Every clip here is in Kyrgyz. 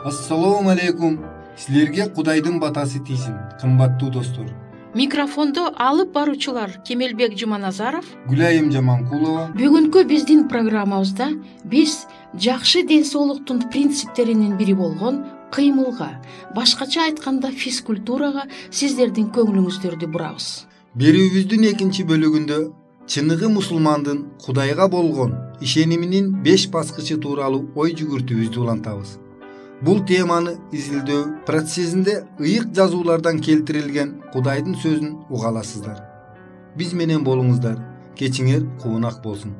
Ассалому алейкум. Силерге Кудайдын батасы тийсин, кымбаттуу достор. Микрофондо алып баруучулар Кемелбек Жуманазаров, Гүлайым Жаманкулова. Бүгүнкү биздин программабызда биз жакшы ден соолуктун принциптеринин бири болгон кыймылга, башкача айтканда физкультурага сиздердин көңүлүңүздөрдү бурабыз. Берүүбүздүн экинчи бөлүгүндө чыныгы мусулмандын Кудайга болгон ишениминин 5 баскычы тууралуу ой жүгүртүүбүздү улантабыз. Бул теманы изилдөө процессинде ыйык жазуулардан келтирилген Кудайдын сөзүн уга аласыздар. Биз менен болуңуздар. Кечиңер куунак болсун.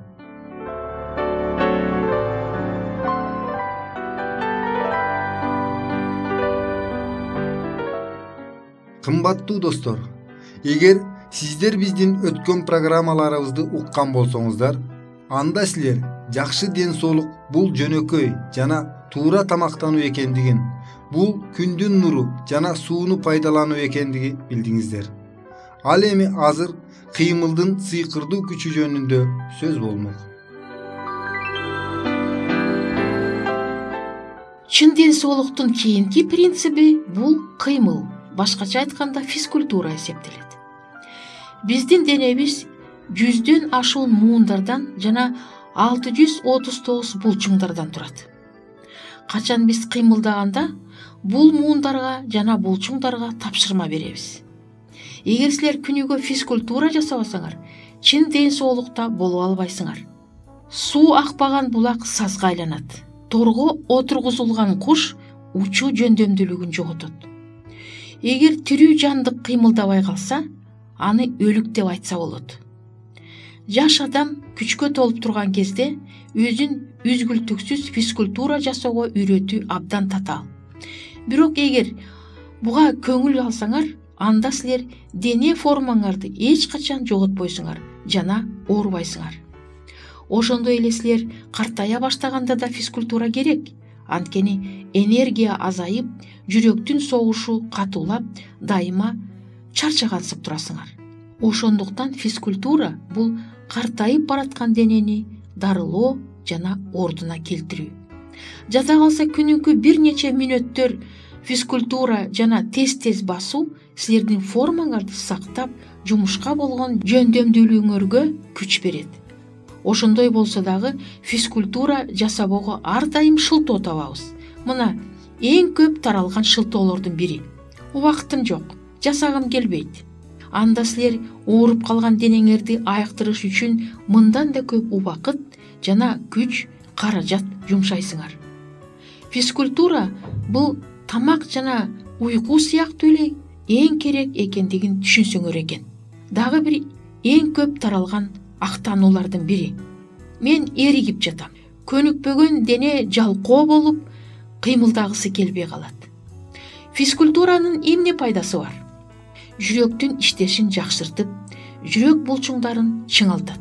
Кымбаттуу достор, эгер сиздер биздин өткөн программаларыбызды уккан болсоңуздар, анда силер жакшы ден соолук бул жөнөкөй жана туура тамактануу экендигин, бул күндүн нуру жана сууну пайдалануу экендиги билдиңиздер. Ал эми азыр кыймылдын сыйкырдуу күчү жөнүндө сөз болмок. Чын ден соолуктун кийинки принциби бул кыймыл, башкача айтканда физкультура эсептелет. Биздин денебиз 100дөн ашуун муундардан жана 639 булчуңдардан турат. Качан биз кыймылдаганда бул муундарга жана булчуңдарга тапшырма беребиз. Эгер силер күнүгө физкультура жасабасаңар, чын ден соолукта боло албайсыңар. Суу акпаган булак сазга айланат. Торго отургузулган куш учуу жөндөмдүүлүгүн жоготот. Эгер тирүү жандык кыймылдабай калса, аны өлүк деп айтса болот. Жаш адам күчкө толуп турган кезде өзүн үзгүлтүксүз физкультура жасоого үйрөтүү абдан татаал. Бирок эгер буга көңүл алсаңар, анда силер дене формаңарды эч качан жоготпойсуңар жана оорубайсыңар. Ошондой эле силер картая баштаганда да физкультура керек. Анткени энергия азайып, жүрөктүн согушу катуулап, дайыма чарчагансып турасыңар. Ошондуктан физкультура бул картайып бараткан денени дарылоо жана ордуна келтирүү. Жада калса күнүнкү бир нече мүнөттөр физкультура жана тез басуу силердин формаңарды сактап, жумушка болгон жөндөмдүүлүгүңөргө күч берет. Ошондой болсо дагы физкультура жасабоого ар дайым шылтоо табабыз. Мына эң көп таралган шылтоолордун бири: убактым жок, жасагым келбейт. Анда силер ооруп калган денеңерди айыктырыш үчүн мындан да көп убакыт жана күч, каражат жумшайсыңар. Физкультура бул тамак жана уйку сыяктуу эле эң керек экендигин түшүнсөңөр экен. Дагы бир эң көп таралган актануулардын бири: мен эригип жатам. Көнүкпөгөн дене жалкоо болуп, кыймылдагысы келбей калат. Физкультуранын эмне пайдасы бар? Жүрөктүн иштешин жакшыртып, жүрөк булчуңдарын чыңалтат.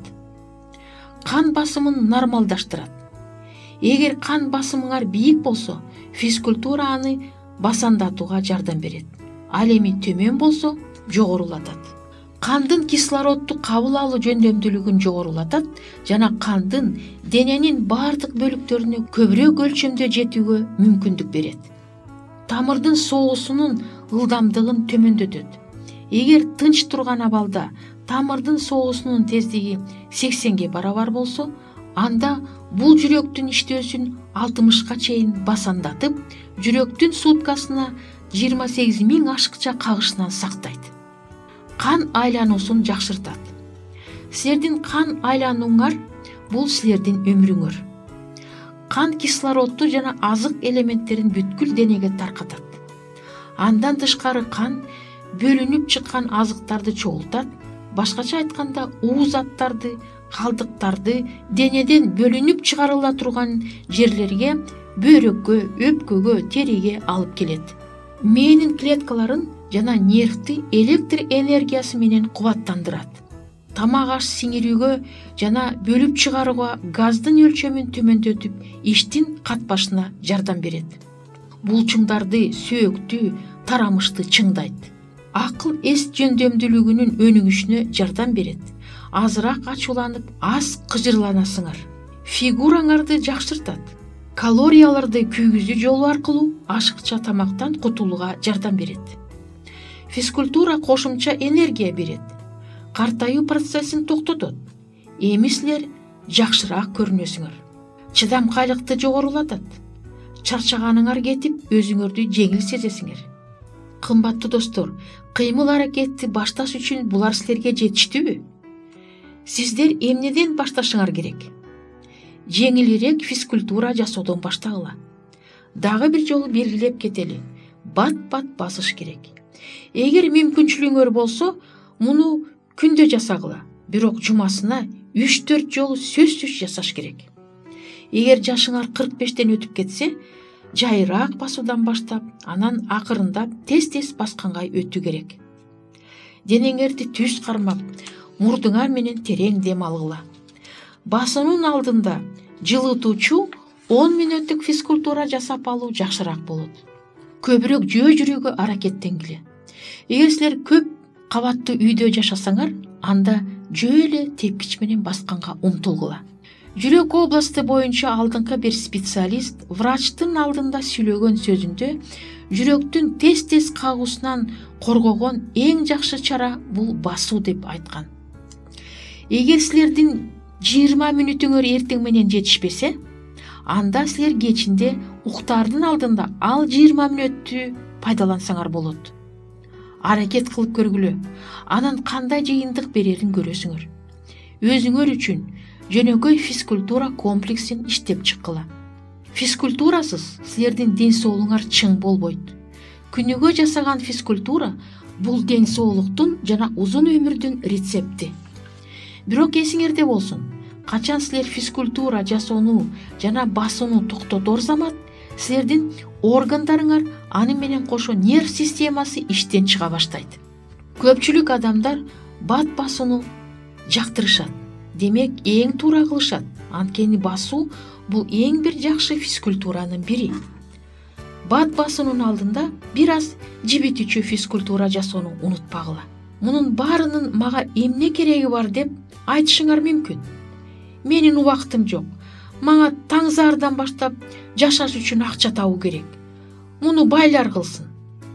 Кан басымын нормалдаштырат. Эгер кан басымыңар бийик болсо, физкультура аны басандатууга жардам берет. Ал эми төмөн болсо, жогорулатат. Кандын кислородду кабыл алуу жөндөмдүүлүгүн жогорулатат жана кандын дененин бардык бөлүктөрүнө көбүрөөк өлчөмдө жетүүгө мүмкүндүк берет. Тамырдын согуусунун ылдамдыгын төмөндөтөт. Эгер тынч турган абалда тамырдын согуусунун тездиги 80ге барабар болсо, анда бул жүрөктүн иштөөсүн 60ка чейин басандатып, жүрөктүн суткасына 28.000 ашыкча кагышынан сактайт. Кан айлануусун жакшыртат. Силердин кан айланууңар бул силердин өмүрүңөр. Кан кислородду жана азык элементтерин бүткүл денеге таркатат. Андан тышкары кан бөлүнүп чыккан азыктарды чогултат, башкача айтканда уу заттарды, калдыктарды денеден бөлүнүп чыгарыла турган жерлерге, бөйрөккө, өпкөгө, териге алып келет. Мээнин клеткаларын жана нервти электр энергиясы менен кубаттандырат. Тамак аш сиңирүүгө жана бөлүп чыгарууга газдын өлчөмүн төмөндөтүп, иштин катбашына жардам берет. Булчуңдарды, сөөктү, тарамышты чыңдайт. Акыл эс жөндөмдүүлүгүнүн өнүгүшүнө жардам берет. Азыраак ачууланып, аз кыжырланасыңар. Фигураңарды жакшыртат. калорияларды күйгүзүү жолу аркылуу ашыкча тамактан кутулууга жардам берет. Физкультура кошумча энергия берет, картаюу процессин токтотот. Эми силер жакшыраак көрүнөсүңөр, чыдамкайлыкты жогорулатат, чарчаганыңар кетип, өзүңөрдү жеңил сезесиңер. Кымбаттуу достор, кыймыл аракетти башташ үчүн булар силерге жетиштүүбү? Сиздер эмнеден башташыңар керек? Жеңилирээк физкультура жасоодон баштагыла. Дагы бир жолу белгилеп кетели, бат-бат басыш керек. Эгер мүмкүнчүлүгүңөр болсо, муну күндө жасагыла, бирок жумасына 3-4 жолу сөзсүз жасаш керек. Эгер жашыңар 45тен өтүп кетсе, жайыраак басуудан баштап, анан акырындап тез-тез басканга өтүү керек. Денеңерди түз кармап, мурдуңар менен терең дем алгыла. Басуунун алдында жылытуучу 10 мүнөттүк физкультура жасап алуу жакшыраак болот. Көбүрөөк жөө жүрүүгө аракеттенгиле. Эгер силер көп кабаттуу үйдө жашасаңар, анда жөө эле тепкич менен басканга умтулгула. Жүрөк областы боюнча алдыңкы бир специалист врачтын алдында сүйлөгөн сөзүндө жүрөктүн тез-тез кагуусунан коргогон эң жакшы чара бул басуу деп айткан. Эгер силердин 20 мүнөтүңөр эртең менен жетишпесе, анда силер кечинде уктаардын алдында ал 20 мүнөттү пайдалансаңар болот. Аракет кылып көргүлө, анан кандай жыйынтык берерин көрөсүңөр. Өзүңөр үчүн жөнөкөй физкультура комплексин иштеп чыккыла. Физкультурасыз силердин ден соолугуңар чың болбойт. Күнүгө жасаган физкультура бул ден соолуктун жана узун өмүрдүн рецепти. Бирок эсиңерде болсун, качан силер физкультура жасоону жана басууну токтотор замат, силердин органдарыңар аны менен кошо нерв системасы иштен чыга баштайт. Көпчүлүк адамдар бат басууну жактырышат. Демек, эң туура кылышат. Анткени басуу бул эң бир жакшы физкультуранын бири. Бат басуунун алдында бир аз жибитүүчү физкультура жасоону унутпагыла. Мунун баарынын мага эмне кереги бар деп айтышыңар мүмкүн. Менин убактым жок. Мага таңзаардан баштап жашаш үчүн акча табуу керек. Муну байлар кылсын.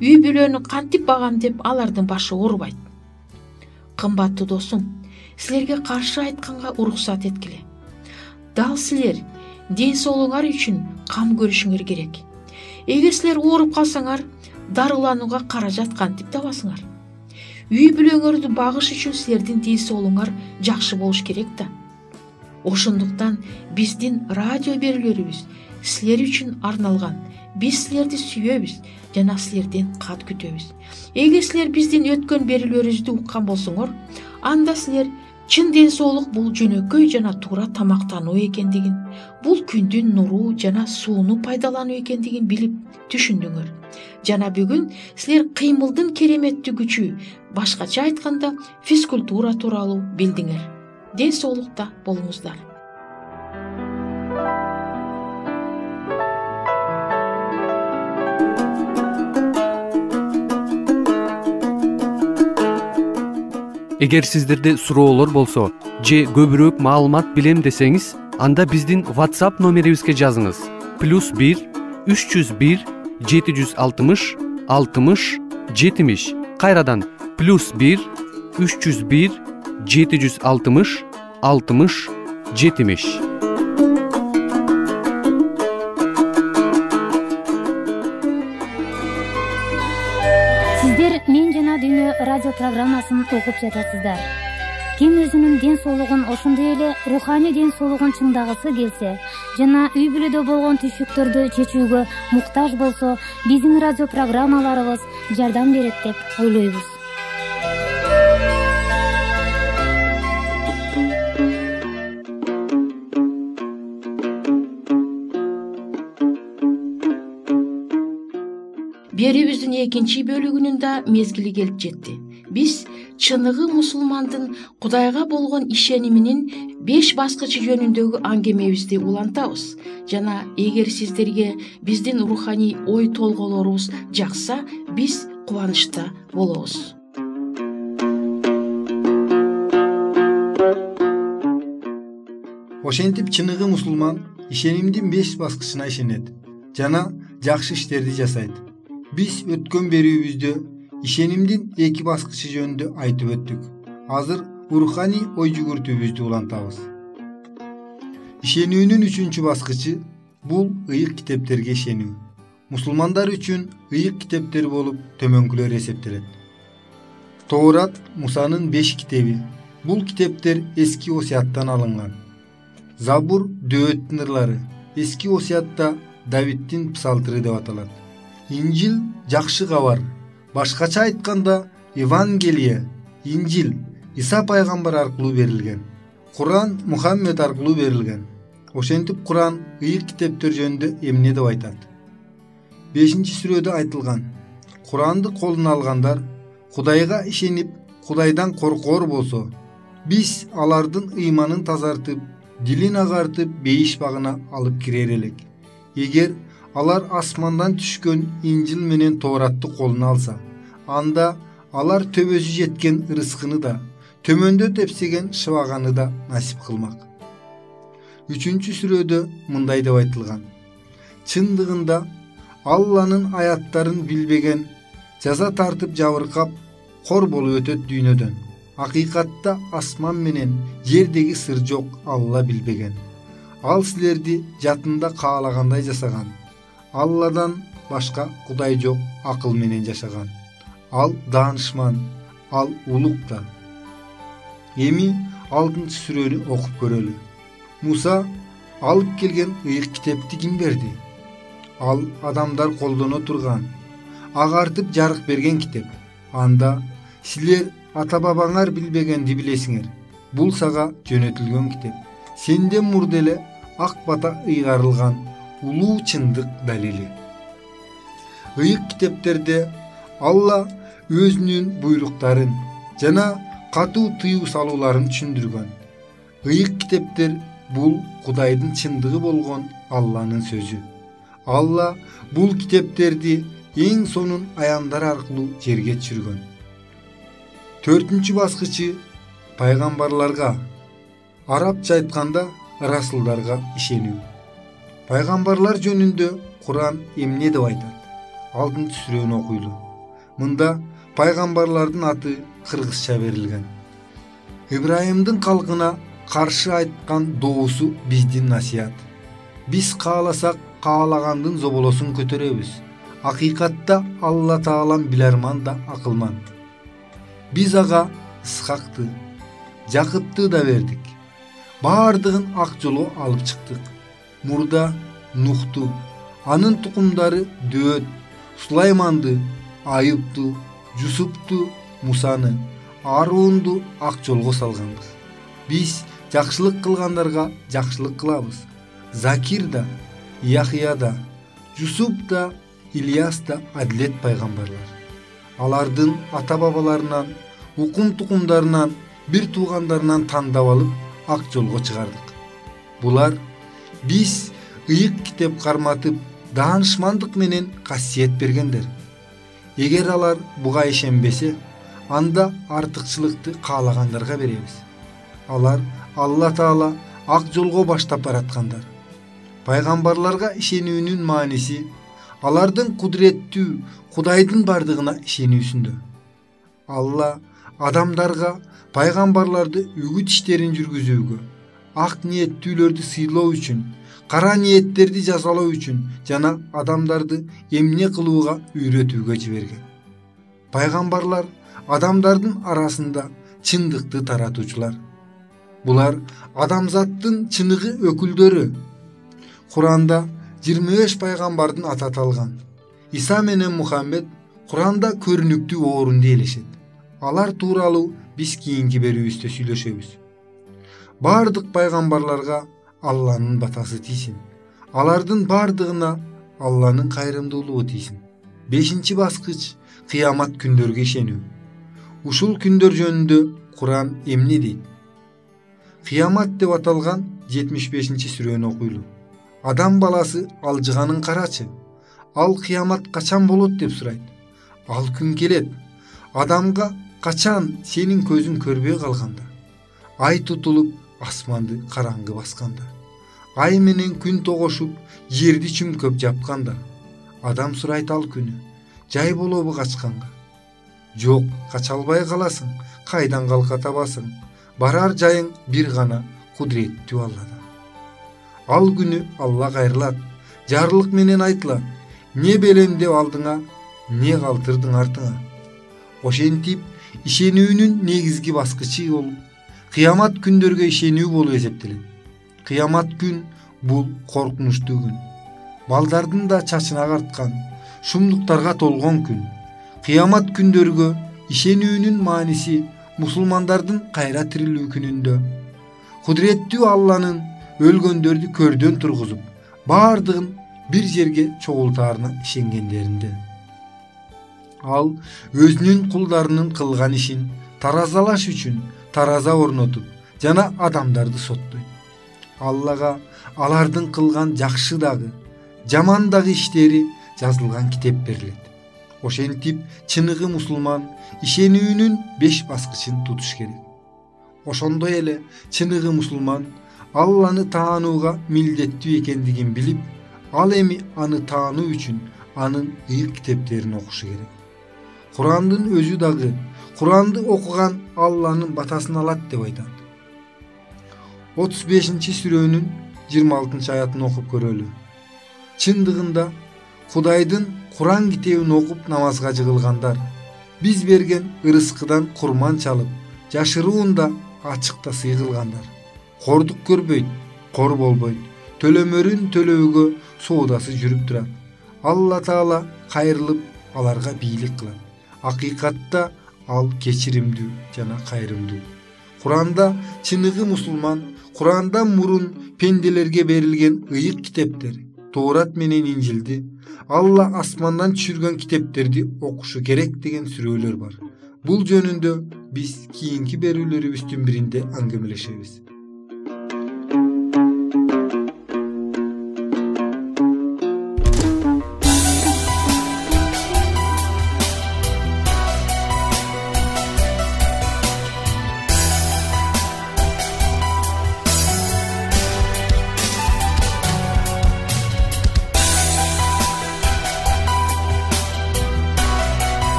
Үй бүлөнү кантип багам деп алардын башы оорубайт. Кымбаттуу досум, силерге каршы айтканга уруксат эткиле. Дал силер ден соолугуңар үчүн кам көрүшүңөр керек. Эгер силер ооруп калсаңар, дарыланууга каражат кантип табасыңар? Үй бүлөңөрдү багыш үчүн силердин ден соолугуңар жакшы болуш керек да. Ошондуктан биздин радио берүүлөрүбүз силер үчүн арналган. Биз силерди сүйөбүз жана силерден кат күтөбүз. Эгер силер биздин өткөн берүүлөрүбүздү уккан болсоңор, анда силер чын ден соолук бул жөнөкөй жана туура тамактануу экендигин, бул күндүн нуру жана сууну пайдалануу экендигин билип түшүндүңөр. Жана бүгүн силер кыймылдын кереметтүү күчү, башкача айтканда физкультура тууралуу билдиңер. Ден соолукта болуңуздар. Эгер сиздерде суроолор болсо же көбүрөөк маалымат билем десеңиз, анда биздин WhatsApp номерибизге жазыңыз. +1 301 760 60 70. Кайрадан +1 301 760 60 70. Сиздер Мен жана Дүйнө радио программасын угуп жатасыздар. Ким өзүнүн ден соолугун ошондой эле руханий ден соолугун чыңдагысы келсе жана үй бүлөдө болгон түйшүктөрдү чечүүгө муктаж болсо, биздин радио программаларыбыз жардам берет деп ойлойбуз. Берүүбүздүн экинчи бөлүгүнүн да мезгили келип жетти. Биз чыныгы мусулмандын Кудайга болгон ишениминин 5 баскычы жөнүндөгү аңгемебизди улантабыз. Жана эгер сиздерге биздин руханий ой толголорубуз жакса, биз кубанычта болобуз. Ошентип чыныгы мусулман ишенимдин 5 баскычына ишенет жана жакшы иштерди жасайт. Биз өткөн берүүбүздө ишенимдин 2 баскычы жөнүндө айтып өттүк. Азыр руханий ой жүгүртүүбүздү улантабыз. Ишенүүнүн 3-чү баскычы бул ыйык китептерге ишенүү. Мусулмандар үчүн ыйык китептер болуп төмөнкүлөр эсептелет. Тоорат Мусанын 5 китеби. Бул китептер эски осуяттан алынган. Забур Дөөттүн ырлары, эски осуятта Давидтин псалтыры деп аталат. Инжил жакшы кабар, башкача айтканда Евангелие, Инжил Иса пайгамбар аркылуу берилген. Куран Мухаммед аркылуу берилген. Ошентип Куран ыйык китептер жөнүндө эмне деп айтат? 5-сүрөдө айтылган: Куранды колуна алгандар Кудайга ишенип, Кудайдан коркоор болсо, биз алардын ыйманын тазартып, дилин агартып бейиш багына алып кирер элек. Эгер алар асмандан түшкөн Инжил менен Тооратты колуна алса, анда алар төбөсү жеткен ырыскыны да, төмөндө тепсеген шыбаганы да насип кылмак. 3-сүрөдө мындай деп айтылган: Чындыгында Алланын аяттарын билбеген жаза тартып жабыркап кор болуп өтөт дүйнөдөн. Акыйкатта асман менен жердеги сыр жок Алла билбеген. Ал силерди жатында каалагандай жасаган. Алладан башка Кудай жок акыл менен жашаган. Ал даанышман, ал улук да. Эми 6-сүрөнү окуп көрөлү. Муса алып келген ыйык китепти ким берди? Ал адамдар колдоно турган, агартып жарык берген китеп. Анда силер ата-бабаңар билбегенди билесиңер. Бул сага жөнөтүлгөн китеп. Сенден мурда эле ак бата ыйгарылган улуу чындык далили. Ыйык китептерде Алла өзүнүн буйруктарын жана катуу тыюу салууларын түшүндүргөн. Ыйык китептер бул Кудайдын чындыгы болгон Алланын сөзү. Алла бул китептерди эң сонун аяндар аркылуу жерге түшүргөн. 4-чү баскычы пайгамбарларга, арабча айтканда расулдарга ишенүү. Пайгамбарлар жөнүндө Куран эмне деп айтат? 6-сүрөнү окуйлу. Мында пайгамбарлардын аты кыргызча берилген. Ибраимдин калкына каршы айткан доосу биздин насият. Биз кааласак каалагандын зоболосун көтөрөбүз. Акыйкатта Алла Таалам биларман да акылман. Биз ага Исхакты, Жакыпты да бердик. Баардыгын ак жолго алып чыктык. Мурда Нухту, анын тукумдары Дөөт, Сулайманды, Айыпту, Жусупту, Мусаны, Арунду ак жолго салганбыз. Биз жакшылык кылгандарга жакшылык кылабыз. Закир да, Яхия да, Жусуп да, Ильяс да адилет пайгамбарлар. Алардын ата-бабаларынан, укум-тукумдарынан, бир туугандарынан тандап алып ак жолго чыгардык. Булар биз ыйык китеп карматып, даанышмандык менен касиет бергендер. Эгер алар буга ишенбесе, анда артыкчылыкты каалагандарга беребиз. Алар Алла Таала ак жолго баштап бараткандар. Пайгамбарларга ишенүүнүн мааниси алардын кудуреттүү Кудайдын бардыгына ишенүүсүндө. Алла адамдарга пайгамбарларды үгүт иштерин жүргүзүүгө, ак ниеттүүлөрдү сыйлоо үчүн, кара ниеттерди жазалоо үчүн жана адамдарды эмне кылууга үйрөтүүгө жиберген. Пайгамбарлар адамдардын арасында чындыкты таратуучулар. Булар адамзаттын чыныгы өкүлдөрү. Куранда 25 пайгамбардын аты аталган. Иса менен Мухаммед Куранда көрүнүктүү орунду ээлешет. Алар тууралуу биз кийинки берүүбүздө сүйлөшөбүз. Бардык пайгамбарларга Алланын батасы тийсин. Алардын бардыгына Алланын кайрымдуулугу тийсин. 5-чи баскыч кыямат күндөргө ишенүү. Ушул күндөр жөнүндө Куран эмне дейт? Кыямат деп аталган 75-сүрөнү окуйлу. Адам баласы алжыганын карачы. Ал кыямат качан болот деп сурайт. Ал күн келет. Адамга качан сенин көзүң көрбөй калганда, ай тутулуп асманды караңгы басканда, ай менен күн тогошуп жерди чүмкөп жапканда адам сурайт ал күнү жай болобу качканга. Жок, кача албай каласың, кайдан калка табасың, барар жайың бир гана кудуреттүү Алладан. Ал күнү Алла кайрылат, жарлык менен айтылат: не белем деп алдыңа, не калтырдың артыңа. Ошентип ишенүүнүн негизги баскычы болуп, кыямат күндөргө ишенүү болуп эсептелет. Кыямат күн бул коркунучтуу күн. Балдардын да чачын агарткан, шумдуктарга толгон күн. Кыямат күндөргө ишенүүнүн мааниси мусулмандардын кайра тирилүү күнүндө кудуреттүү Алланын өлгөндөрдү көрдөн тургузуп, баардыгын бир жерге чогултаарына ишенгендеринде. Ал өзүнүн кулдарынын кылган ишин таразалаш үчүн тараза орнотуп жана адамдарды соттойт. Аллага алардын кылган жакшы дагы, жаман дагы иштери жазылган китеп берилет. Ошентип чыныгы мусулман ишенүүнүн 5 баскычын тутуш керек. Ошондой эле чыныгы мусулман Алланы таанууга милдеттүү экендигин билип, ал эми аны таануу үчүн анын ыйык китептерин окушу керек. Курандын өзү дагы Куранды окуган Алланын батасын алат деп айтат. 35-сүрөнүн 26-аятын окуп көрөлү. Чындыгында Кудайдын Куран китебин окуп намазга жыгылгандар биз берген ырыскыдан курман чалып, жашыруунда ачыкта сыйгылгандар. Кордук көрбөйт, кор болбойт, төлөмөрүн төлөөгө соодасы жүрүп турат. Алла Таала кайрылып аларга бийлик кылат. Акыйкатта ал кечиримдүү жана кайрымдуу. Куранда чыныгы мусулман Курандан мурун пенделерге берилген ыйык китептер, Тоорат менен Инжилди, Алла асмандан түшүргөн китептерди окушу керек деген сүрөлөр бар. Бул жөнүндө биз кийинки берүүлөрүбүздүн биринде аңгемелешебиз.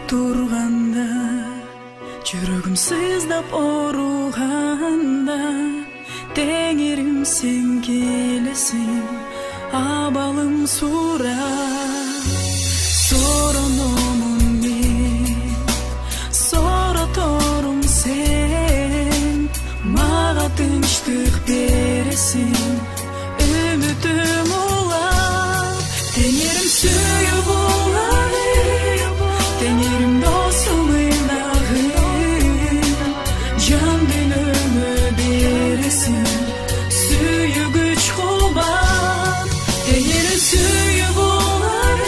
Turganda, жүрөгүм сыздап оруганда, теңирим сен келесиң, абалым сурап, сорономун мен, сороторум сен, мага тынчтык бересиң, үмүтүм улап, теңирим сүйүп улап. Теңирим досумын агым, жан дүйнөмө бересиң, сүйүгүч кубат. Теңирим сүйүп улар,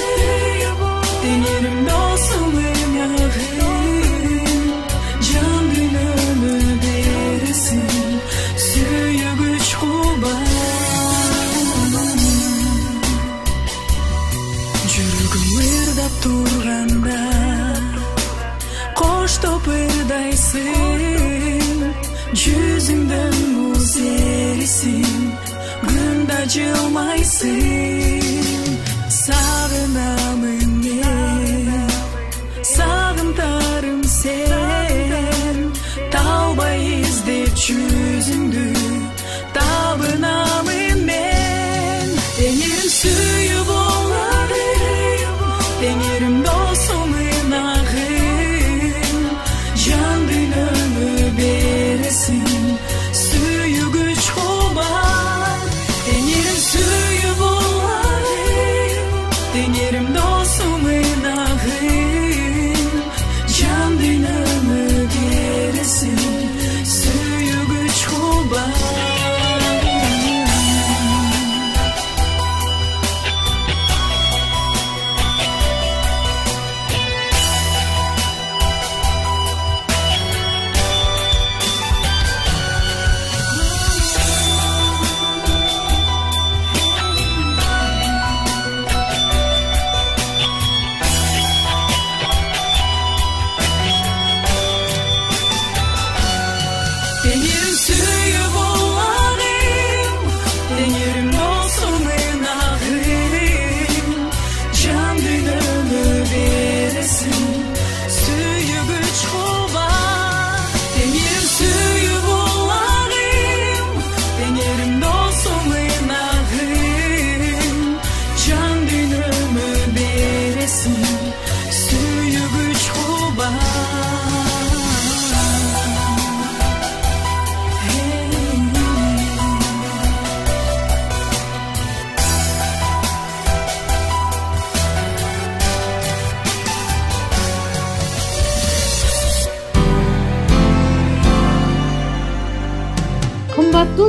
теңирим досумын агым, жан дүйнөмө бересиң, сүйүгүч кубат. Жүрөгүм ырдап турганда, топырдайсың, жүзүңдөн муз эрисин, күндө жылмайсың. Сагынамын мен, сагынтарым сен, талбай издеп жүзүңдү, табынамын мен. Теңирим сүйүп олар, теңирим досумын агым, жан дүйнөмө бересиң, сүйүгүч кубат. Теңирим сүйүп улар, теңирим досумын агым, жан дүйнөмө бересиң, сүйүгүч кубат.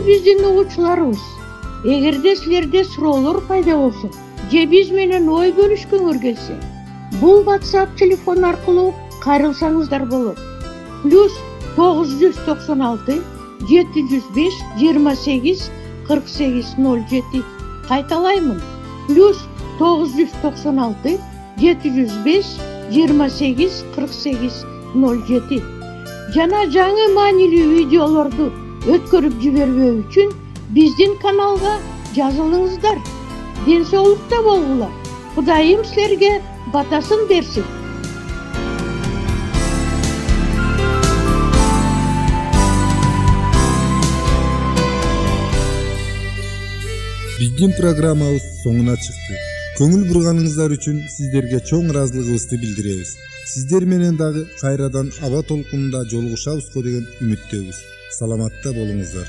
биздин угуучуларыбыз, эгерде силерде суроолор пайда болсо же биз менен ой бөлүшкүңөр келсе, бул WhatsApp телефон аркылуу кайрылсаңыздар болот. +996 705 28 48 07. Кайталаймын. +996 705 28 48 07. Жана жаңы маанилүү видеолорду өткөрүп жибербөө үчүн биздин каналга жазылыңыздар. Ден соолукта болгула. Кудайым силерге батасын берсин. Биздин программабыз соңуна чыкты. Көңүл бурганыңыздар үчүн сиздерге чоң ыраазылыгыбызды билдиребиз. Сиздер менен дагы кайрадан аба толкунунда жолугушабызго деген үмүттөбүз. Саламатта болуңуздар.